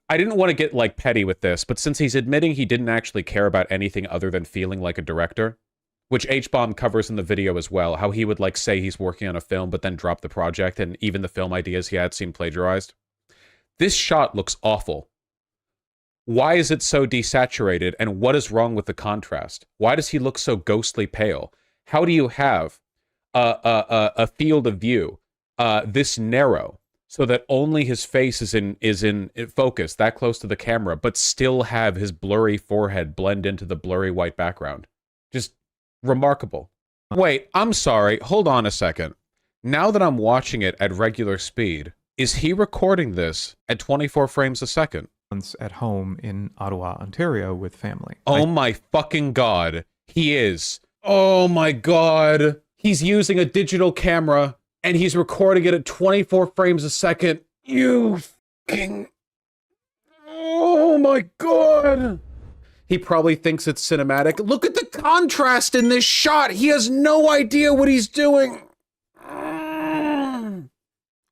I didn't want to get like petty with this, but since he's admitting he didn't actually care about anything other than feeling like a director, which H-Bomb covers in the video as well, how he would like say he's working on a film but then drop the project and even the film ideas he had seem plagiarized. This shot looks awful. Why is it so desaturated, and what is wrong with the contrast? Why does he look so ghostly pale? How do you have a field of view this narrow so that only his face is in focus that close to the camera, but still have his blurry forehead blend into the blurry white background? Just remarkable. Wait, I'm sorry. Hold on a second. Now that I'm watching it at regular speed, is he recording this at 24 frames a second? At home in Ottawa, Ontario with family. Oh my fucking god. He is. Oh my god. He's using a digital camera and he's recording it at 24 frames a second. You fucking... Oh my god. He probably thinks it's cinematic. Look at the contrast in this shot. He has no idea what he's doing.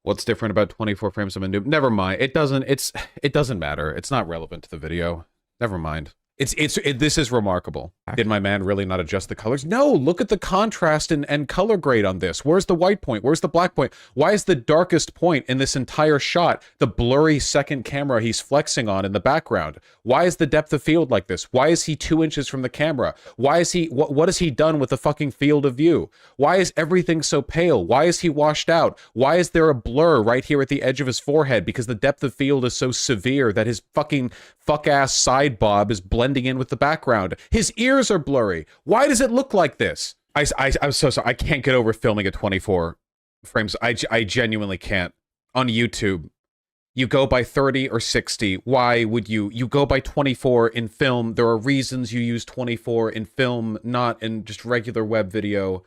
What's different about 24 frames of a noob? Never mind. It doesn't matter. It's not relevant to the video. Never mind. This is remarkable. Did my man really not adjust the colors? No, look at the contrast and color grade on this. Where's the white point? Where's the black point? Why is the darkest point in this entire shot the blurry second camera he's flexing on in the background? Why is the depth of field like this? Why is he 2 inches from the camera? Why is he, what has he done with the fucking field of view? Why is everything so pale? Why is he washed out? Why is there a blur right here at the edge of his forehead? Because the depth of field is so severe that his fucking fuck-ass side bob is blending in with the background. His ears are blurry. Why does it look like this? I'm so sorry. I can't get over filming at 24 frames. I genuinely can't. On YouTube, you go by 30 or 60. Why would you go by 24 in film? There are reasons you use 24 in film, not in just regular web video.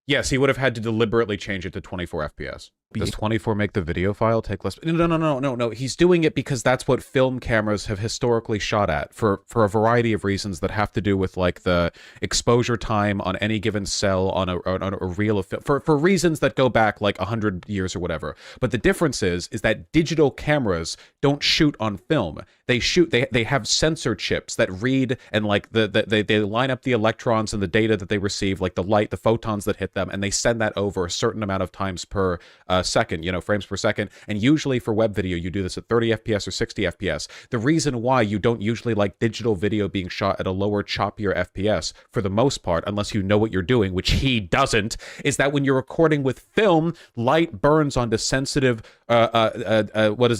Yes, he would have had to deliberately change it to 24 FPS. Does 24 make the video file take less? No. He's doing it because that's what film cameras have historically shot at for a variety of reasons that have to do with like the exposure time on any given cell on a reel of film, for reasons that go back like 100 years or whatever. But the difference is that digital cameras don't shoot on film. They have sensor chips that read and like they line up the electrons and the data that they receive, like the light, the photons that hit them, and they send that over a certain amount of times per second, frames per second. And usually for web video, you do this at 30 FPS or 60 FPS. The reason why you don't usually like digital video being shot at a lower, choppier FPS, for the most part, unless you know what you're doing, which he doesn't, is that when you're recording with film, light burns onto sensitive,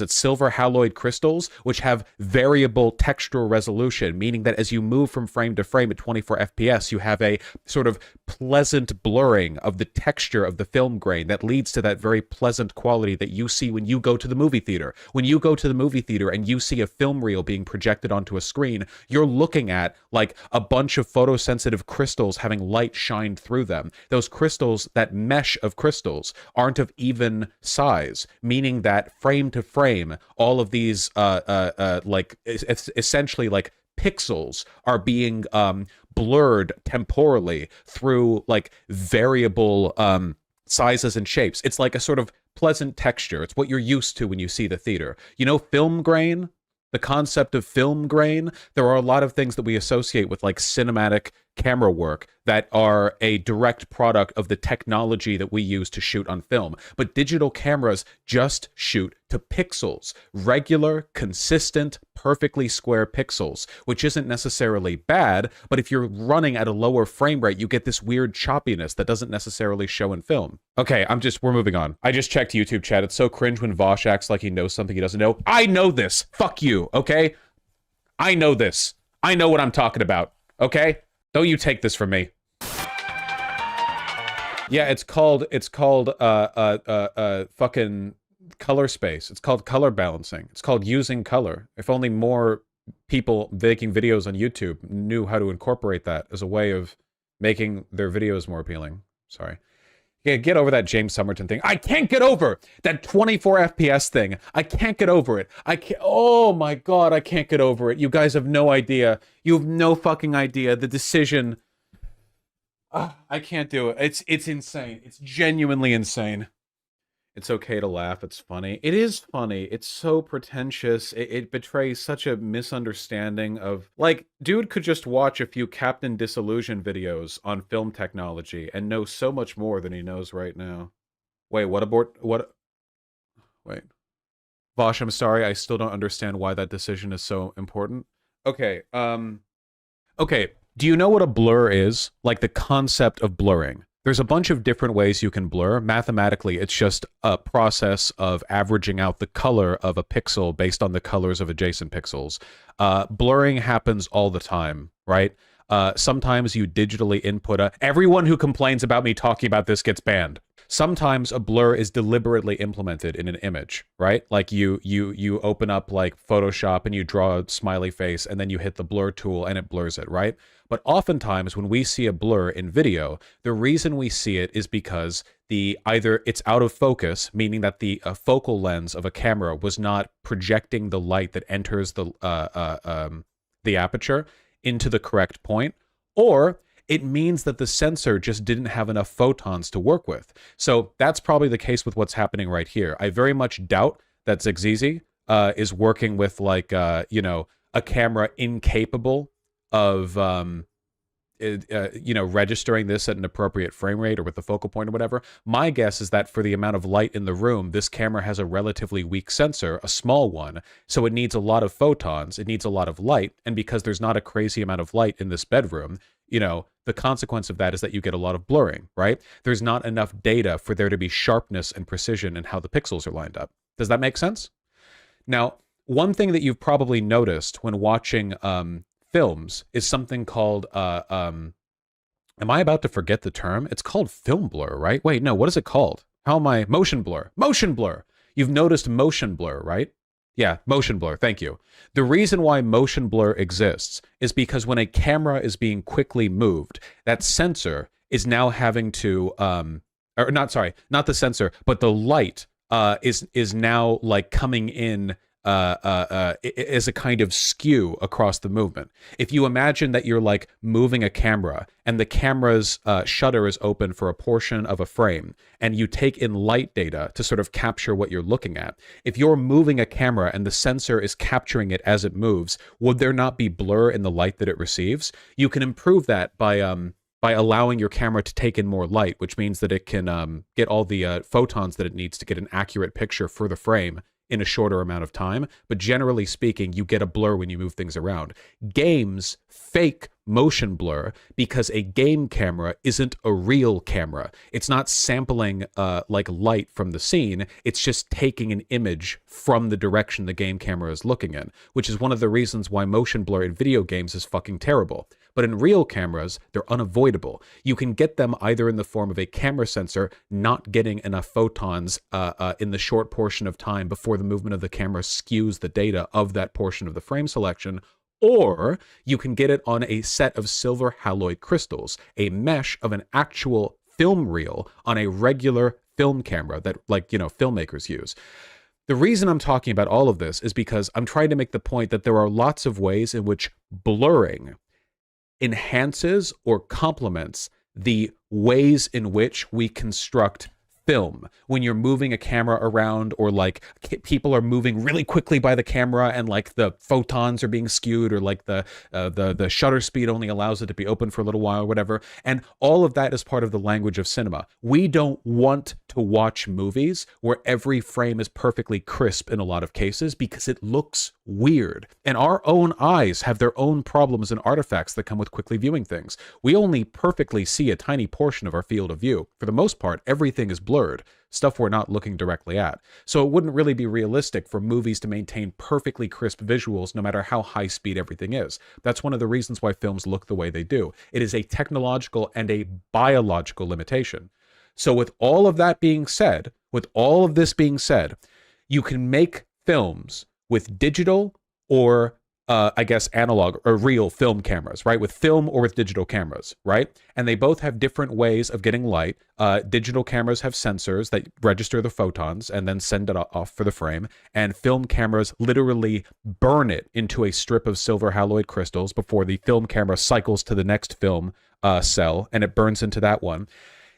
silver haloid crystals, which have variable textural resolution, meaning that as you move from frame to frame at 24 FPS, you have a sort of pleasant blurring of the texture of the film grain that leads to that very pleasant quality that you see when you go to the movie theater. When you go to the movie theater and you see a film reel being projected onto a screen, you're looking at like a bunch of photosensitive crystals having light shined through them. Those crystals, that mesh of crystals, aren't of even size, meaning that frame to frame, all of these essentially like pixels are being blurred temporally through like variable sizes and shapes. It's like a sort of pleasant texture. It's what you're used to when you see the theater. Film grain, the concept of film grain, there are a lot of things that we associate with like cinematic camera work that are a direct product of the technology that we use to shoot on film. But digital cameras just shoot to pixels, regular, consistent, perfectly square pixels, which isn't necessarily bad, but if you're running at a lower frame rate, you get this weird choppiness that doesn't necessarily show in film. Okay, we're moving on. I just checked YouTube chat. It's so cringe when Vaush acts like he knows something he doesn't know. I know this. Fuck you, okay? I know this. I know what I'm talking about, okay? Don't you take this from me. Yeah, it's called fucking color space. It's called color balancing. It's called using color. If only more people making videos on YouTube knew how to incorporate that as a way of making their videos more appealing. Sorry. Yeah, get over that James Somerton thing. I can't get over that 24 FPS thing. I can't get over it. Oh my God, I can't get over it. You guys have no idea. You have no fucking idea. The decision. I can't do it. It's insane. It's genuinely insane. It's okay to laugh. It's funny. It is funny. It's so pretentious. It betrays such a misunderstanding of, like, dude could just watch a few Captain Disillusion videos on film technology and know so much more than he knows right now. Wait, what abort? What? Wait. Vaush, I'm sorry. I still don't understand why that decision is so important. Okay. Okay. Do you know what a blur is? Like the concept of blurring. There's a bunch of different ways you can blur. Mathematically, it's just a process of averaging out the color of a pixel based on the colors of adjacent pixels. Blurring happens all the time, right? Sometimes you digitally input a... Everyone who complains about me talking about this gets banned. Sometimes a blur is deliberately implemented in an image, right? Like you open up like Photoshop and you draw a smiley face and then you hit the blur tool and it blurs it, right? But oftentimes when we see a blur in video, the reason we see it is because either it's out of focus, meaning that the focal lens of a camera was not projecting the light that enters the aperture into the correct point, or it means that the sensor just didn't have enough photons to work with. So that's probably the case with what's happening right here. I very much doubt that Zigzizi is working with like, you know, a camera incapable of, you know, registering this at an appropriate frame rate or with the focal point or whatever. My guess is that for the amount of light in the room, this camera has a relatively weak sensor, a small one, so it needs a lot of photons, it needs a lot of light, and because there's not a crazy amount of light in this bedroom, you know, the consequence of that is that you get a lot of blurring, right? There's not enough data for there to be sharpness and precision in how the pixels are lined up. Does that make sense? Now, one thing that you've probably noticed when watching films is something called, am I about to forget the term? It's called film blur, right? Wait, no, what is it called? How am I? Motion blur. Motion blur. You've noticed motion blur, right? Yeah, motion blur, thank you. The reason why motion blur exists is because when a camera is being quickly moved, that sensor is now having to, or not, sorry, not the sensor, but the light is now like coming in as a kind of skew across the movement. If you imagine that you're like moving a camera and the camera's shutter is open for a portion of a frame and you take in light data to sort of capture what you're looking at, if you're moving a camera and the sensor is capturing it as it moves, would there not be blur in the light that it receives? You can improve that by allowing your camera to take in more light, which means that it can get all the photons that it needs to get an accurate picture for the frame in a shorter amount of time. But generally speaking, you get a blur when you move things around. Games fake motion blur because a game camera isn't a real camera. It's not sampling like light from the scene. It's just taking an image from the direction the game camera is looking in, which is one of the reasons why motion blur in video games is fucking terrible. But in real cameras, they're unavoidable. You can get them either in the form of a camera sensor not getting enough photons in the short portion of time before the movement of the camera skews the data of that portion of the frame selection, or you can get it on a set of silver haloid crystals, a mesh of an actual film reel on a regular film camera that, like, you know, filmmakers use. The reason I'm talking about all of this is because I'm trying to make the point that there are lots of ways in which blurring enhances or complements the ways in which we construct film. When you're moving a camera around, or like people are moving really quickly by the camera and like the photons are being skewed, or like the shutter speed only allows it to be open for a little while or whatever. And all of that is part of the language of cinema. We don't want to watch movies where every frame is perfectly crisp in a lot of cases because it looks weird. And our own eyes have their own problems and artifacts that come with quickly viewing things. We only perfectly see a tiny portion of our field of view. For the most part, everything is blurred, stuff we're not looking directly at. So it wouldn't really be realistic for movies to maintain perfectly crisp visuals no matter how high speed everything is. That's one of the reasons why films look the way they do. It is a technological and a biological limitation. So with all of that being said, with all of this being said, you can make films with digital or I guess analog or real film cameras, right? With film or with digital cameras, right? And they both have different ways of getting light. Digital cameras have sensors that register the photons and then send it off for the frame. And film cameras literally burn it into a strip of silver haloid crystals before the film camera cycles to the next film cell and it burns into that one.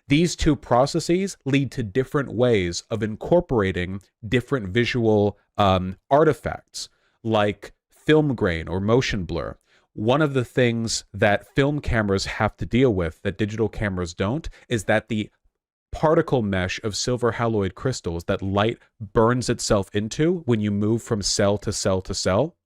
These two processes lead to different ways of incorporating different visual artifacts, like film grain or motion blur. One of the things that film cameras have to deal with that digital cameras don't is that the particle mesh of silver haloid crystals that light burns itself into when you move from cell to cell to cell,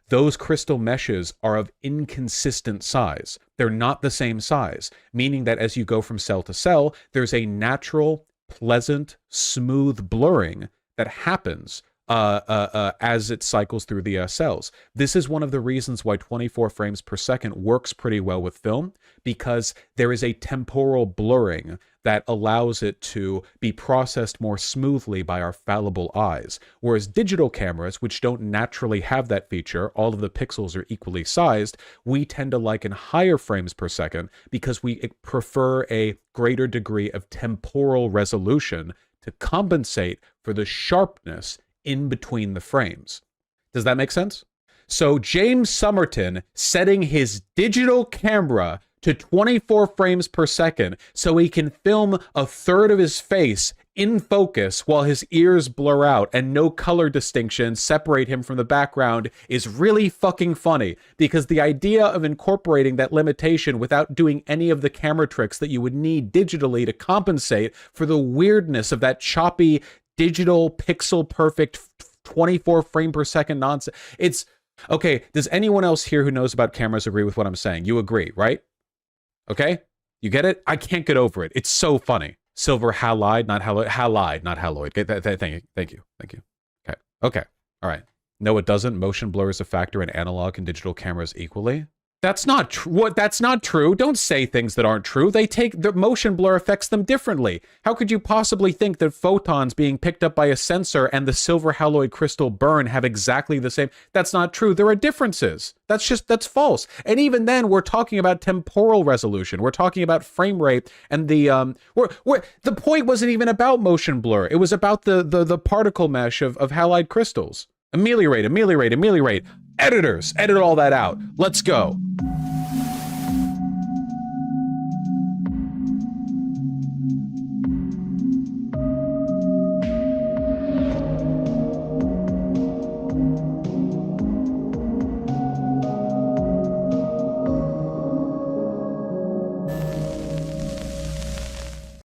those crystal meshes are of inconsistent size. They're not the same size, meaning that as you go from cell to cell, there's a natural, pleasant, smooth blurring that happens as it cycles through the cells. This is one of the reasons why 24 frames per second works pretty well with film, because there is a temporal blurring that allows it to be processed more smoothly by our fallible eyes. Whereas digital cameras, which don't naturally have that feature, all of the pixels are equally sized, we tend to like in higher frames per second because we prefer a greater degree of temporal resolution to compensate for the sharpness in between the frames. Does that make sense? So James Somerton setting his digital camera to 24 frames per second so he can film a third of his face in focus while his ears blur out and no color distinction separate him from the background is really fucking funny, because the idea of incorporating that limitation without doing any of the camera tricks that you would need digitally to compensate for the weirdness of that choppy digital pixel perfect 24 frame per second nonsense. It's okay. Does anyone else here who knows about cameras agree with what I'm saying? You agree, right? Okay, you get it? I can't get over it. It's so funny. Silver halide, not haloid. Halide, not haloid. Thank you. Okay. All right. No, it doesn't. Motion blur is a factor in analog and digital cameras equally. That's not true. That's not true. Don't say things that aren't true. The motion blur affects them differently. How could you possibly think that photons being picked up by a sensor and the silver haloid crystal burn have exactly the same? That's not true. There are differences. That's false. And even then, we're talking about temporal resolution. We're talking about frame rate, and the point wasn't even about motion blur. It was about the particle mesh of halide crystals. Ameliorate. Editors, edit all that out. Let's go.